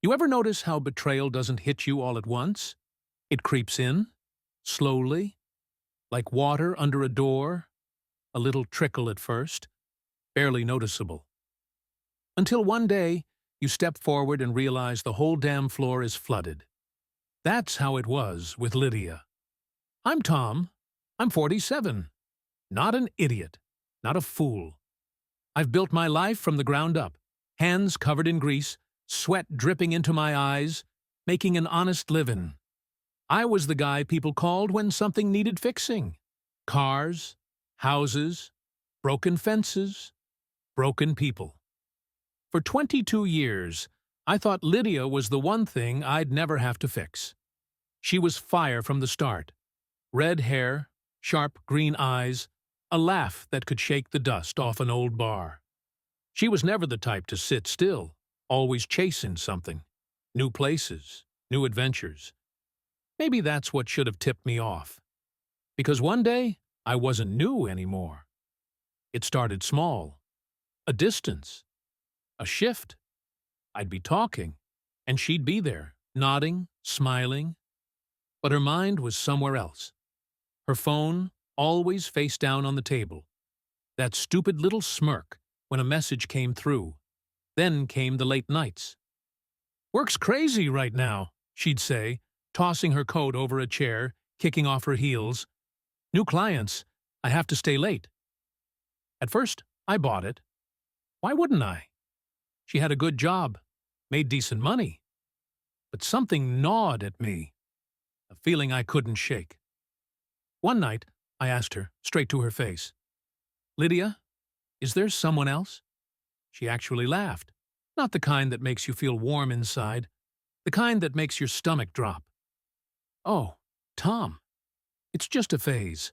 You ever notice how betrayal doesn't hit you all at once? It creeps in, slowly, like water under a door, a little trickle at first, barely noticeable. Until one day, you step forward and realize the whole damn floor is flooded. That's how it was with Lydia. I'm Tom. I'm 47. Not an idiot. Not a fool. I've built my life from the ground up, hands covered in grease, sweat dripping into my eyes, making an honest living. I was the guy people called when something needed fixing. Cars, houses, broken fences, broken people. For 22 years, I thought Lydia was the one thing I'd never have to fix. She was fire from the start. Red hair, sharp green eyes, a laugh that could shake the dust off an old bar. She was never the type to sit still, always chasing something. New places, new adventures. Maybe that's what should have tipped me off. Because one day, I wasn't new anymore. It started small. A distance. A shift. I'd be talking, and she'd be there, nodding, smiling. But her mind was somewhere else. Her phone always face down on the table. That stupid little smirk when a message came through. Then came the late nights. "Work's crazy right now," she'd say, tossing her coat over a chair, kicking off her heels. "New clients. I have to stay late." At first, I bought it. Why wouldn't I? She had a good job, made decent money. But something gnawed at me, a feeling I couldn't shake. One night, I asked her, straight to her face, "Lydia, is there someone else?" She actually laughed. Not the kind that makes you feel warm inside, the kind that makes your stomach drop. "Oh, Tom, it's just a phase."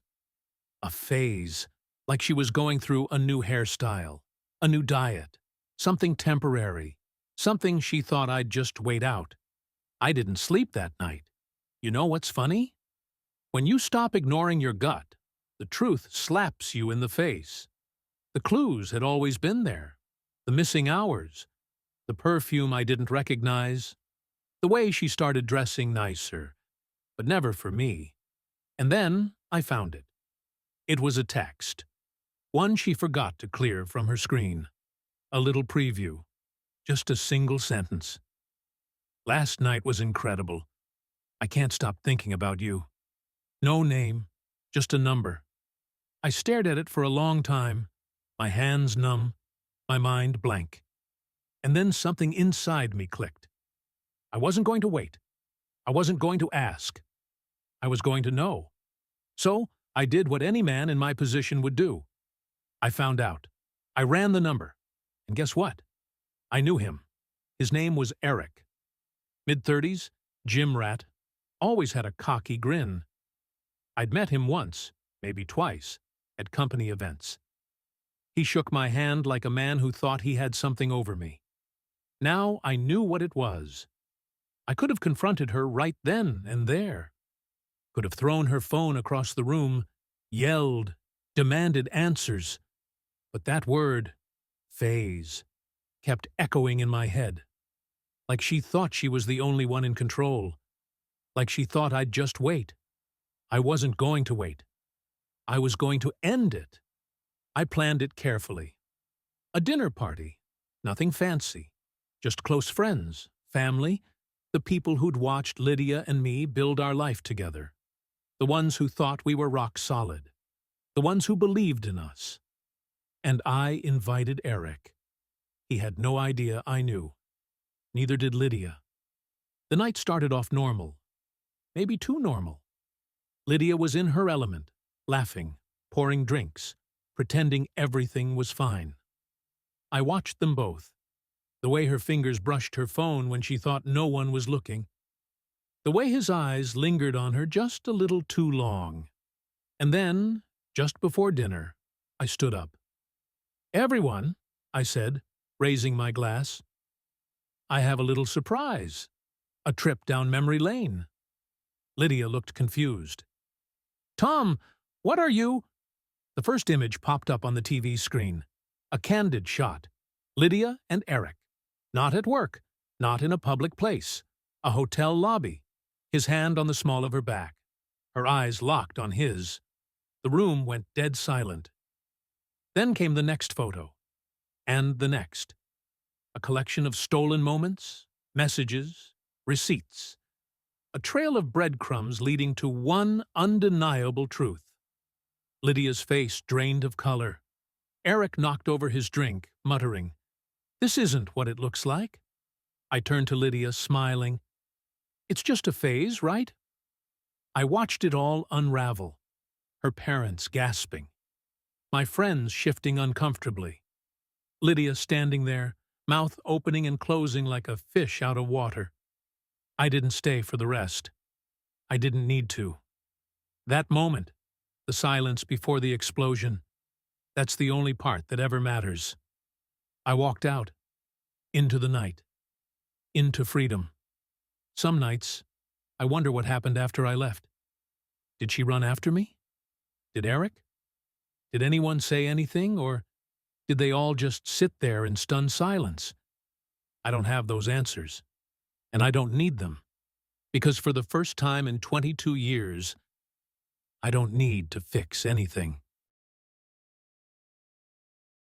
A phase, like she was going through a new hairstyle, a new diet, something temporary, something she thought I'd just wait out. I didn't sleep that night. You know what's funny? When you stop ignoring your gut, the truth slaps you in the face. The clues had always been there. The missing hours, the perfume I didn't recognize, the way she started dressing nicer, but never for me. And then I found it. It was a text, one she forgot to clear from her screen. A little preview, just a single sentence. "Last night was incredible. I can't stop thinking about you." No name, just a number. I stared at it for a long time, my hands numb, my mind blank. And then something inside me clicked. I wasn't going to wait. I wasn't going to ask. I was going to know. So I did what any man in my position would do. I found out. I ran the number. And guess what? I knew him. His name was Eric. Mid-30s, gym rat, always had a cocky grin. I'd met him once, maybe twice, at company events. He shook my hand like a man who thought he had something over me. Now I knew what it was. I could have confronted her right then and there. Could have thrown her phone across the room, yelled, demanded answers. But that word, phase, kept echoing in my head. Like she thought she was the only one in control. Like she thought I'd just wait. I wasn't going to wait. I was going to end it. I planned it carefully. A dinner party. Nothing fancy. Just close friends, family, the people who'd watched Lydia and me build our life together. The ones who thought we were rock solid. The ones who believed in us. And I invited Eric. He had no idea I knew. Neither did Lydia. The night started off normal. Maybe too normal. Lydia was in her element, laughing, pouring drinks, pretending everything was fine. I watched them both. The way her fingers brushed her phone when she thought no one was looking. The way his eyes lingered on her just a little too long. And then, just before dinner, I stood up. "Everyone," I said, raising my glass, "I have a little surprise. A trip down memory lane." Lydia looked confused. "Tom, what are you—" The first image popped up on the TV screen. A candid shot. Lydia and Eric. Not at work, Not in a public place. A hotel lobby. His hand on the small of her back. Her eyes locked on his. The room went dead silent. Then came the next photo. And the next. A collection of stolen moments, messages, receipts. A trail of breadcrumbs leading to one undeniable truth. Lydia's face drained of color. Eric knocked over his drink, muttering, "This isn't what it looks like." I turned to Lydia, smiling. "It's just a phase, right?" I watched it all unravel. Her parents gasping. My friends shifting uncomfortably. Lydia standing there, mouth opening and closing like a fish out of water. I didn't stay for the rest. I didn't need to. That moment, the silence before the explosion, that's the only part that ever matters. I walked out, into the night, into freedom. Some nights, I wonder what happened after I left. Did she run after me? Did Eric? Did anyone say anything, or did they all just sit there in stunned silence? I don't have those answers, and I don't need them, because for the first time in 22 years, I don't need to fix anything.